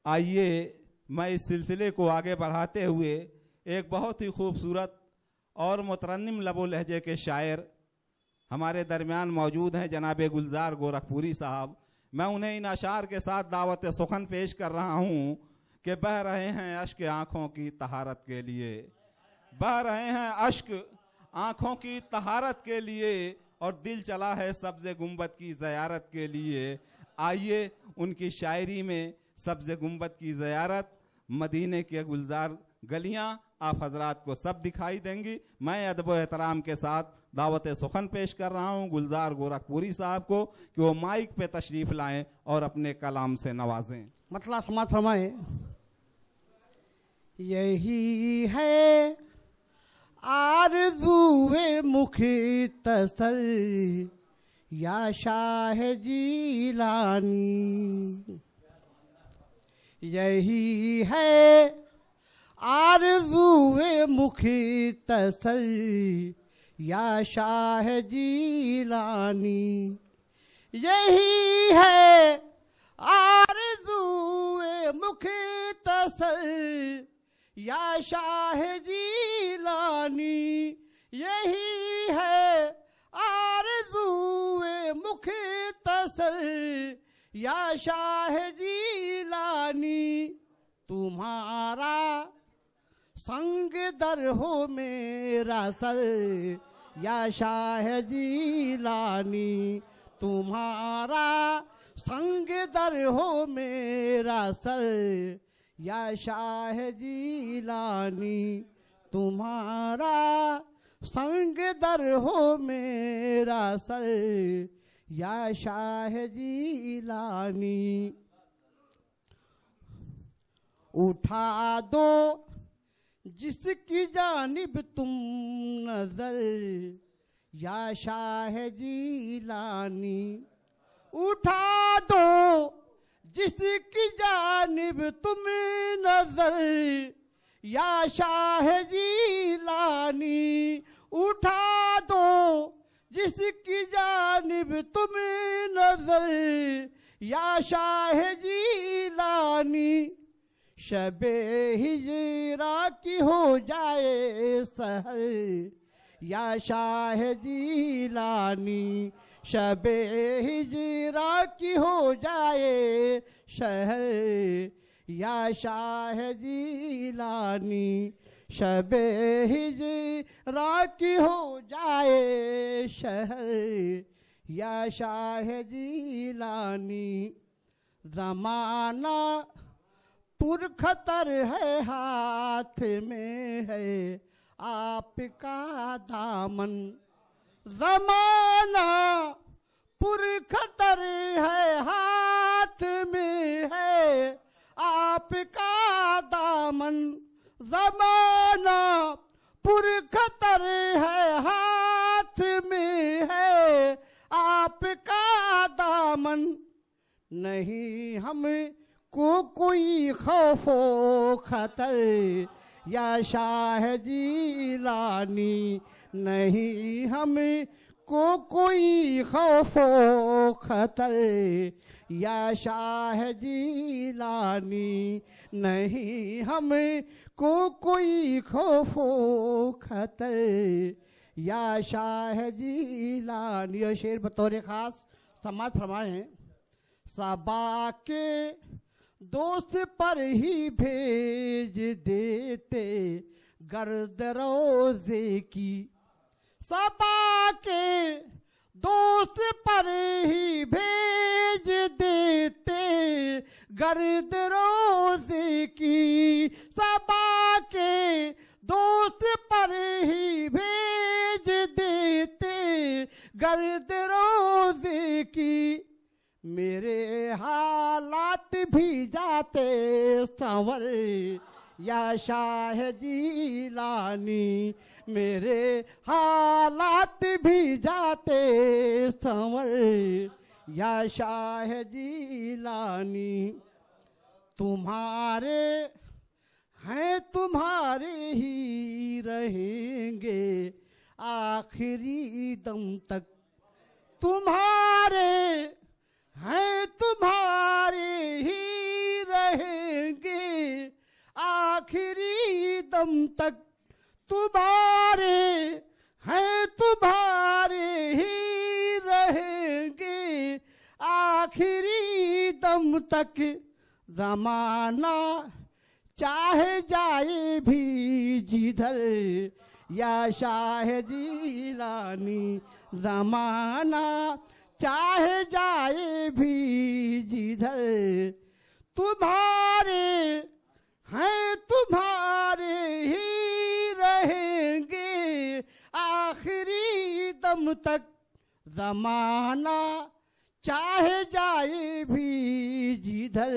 आइए मैं इस सिलसिले को आगे बढ़ाते हुए एक बहुत ही खूबसूरत और मुतरन्निम लबो लहजे के शायर हमारे दरमियान मौजूद हैं, जनाब गुलजार गोरखपुरी साहब। मैं उन्हें इन अशार के साथ दावत सुखन पेश कर रहा हूँ कि बह रहे हैं अश्क आँखों की तहारत के लिए, बह रहे हैं अश्क आँखों की तहारत के लिए, और दिल चला है सब्ज़े गुंबद की ज़ियारत के लिए। आइए उनकी शायरी में सब्ज़े गुंबद की ज़ियारत, मदीने के गुलजार गलियाँ आप हजरात को सब दिखाई देंगी। मैं अदब व एहतराम के साथ दावत सुखन पेश कर रहा हूँ गुलजार गोरखपुरी साहब को कि वो माइक पे तशरीफ लाएं और अपने कलाम से नवाजें। मतलब समाज फरमाए। यही है आरज़ूए मुख्तसर या शाह जीलानी, यही है आरज़ूए मुख्तसर या शाह जीलानी, यही है आरज़ूए मुख्तसर या शाह जीलानी, यही है आरज़ूए मुख्तसर या शाह जीलानी। तुम्हारा संग दर हो मेरा सर या शाह जीलानी, तुम्हारा संग दर हो मेरा सर या शाह जीलानी, तुम्हारा संग दर हो मेरा सर या शाह जीलानी। उठा दो जिसकी जानिब तुम नजर या शाह जीलानी, उठा दो जिसकी जानिब तुम नजर या शाह जीलानी, उठा दो जिसकी जानिब तुम नजर या शाह जीलानी। शबे हिजरा की हो जाए सहर या शाह जीलानी, शबे हिजरा की हो जाए शहर या शाह जीलानी, शबे हिजरा की हो जाए शहर या शाह जीलानी। ज़माना पुरखतर है हाथ में है आपका दामन, ज़माना पुरखतर है हाथ में है आपका दामन, ज़माना पुरखतर है हाथ में है आपका दामन। नहीं हम को कोई खौफो खतर या शाह जीलानी, नहीं हम को कोई खौफो खतर या शाह जीलानी, नहीं हम को कोई खौफो खतर या शाह जीलानी। और शेर बतौर खास समाज फरमाए हैं। सबा के दोस्त पर ही भेज देते गर्द रोज़े की, सबा के दोस्त पर ही भेज देते गर्द रोज़े की, सबा के दोस्त पर ही भेज देते गर्द रोज़े की। मेरे हालात भी जाते संवर या शाह जीलानी, मेरे हालात भी जाते संवर या शाह जीलानी। तुम्हारे हैं तुम्हारे ही रहेंगे आखिरी दम तक, तुम्हारे हैं तुम्हारे ही रहेंगे दम तक तुम्हारे हैं, तुम्हारे ही रहेंगे आखिरी दम तक। जमाना चाहे जाए भी जिधर या शाह जिलानी, जमाना चाहे जाए भी जिधर तुम्हारे हैं, तुम्हारे ही रहेंगे आखिरी दम तक। जमाना चाहे जाए भी जिधर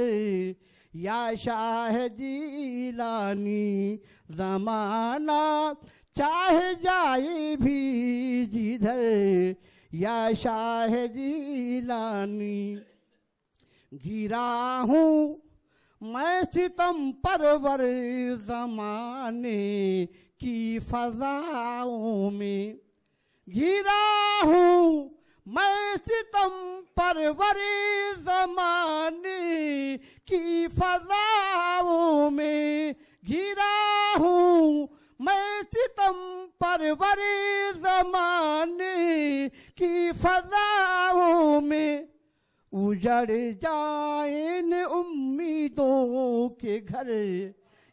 या शाह जिलानी, जमाना चाहे जाए भी जिधर या शाह जिलानी। घिरा हूँ मैं सितम परवर ज़माने की फ़ज़ाओं में, घिरा हूँ मैं सितम परवर ज़माने की फ़ज़ाओं में, घिरा हूँ मैं सितम परवर ज़माने की फ़ज़ाओं में। उजड़ जाए न उम्मीदों के घर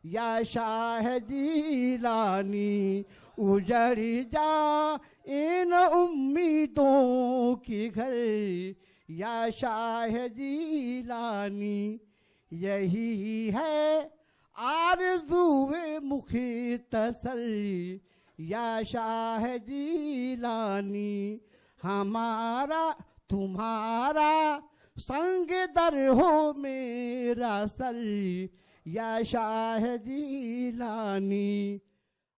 या शाह जिलानी, उजड़ जाए न उम्मीदों के घर या शाह जिलानी। यही है आरज़ूए मुख्तसर या शाह जिलानी, हमारा तुम्हारा संग दर हो मेरा सर या शाह जिलानी।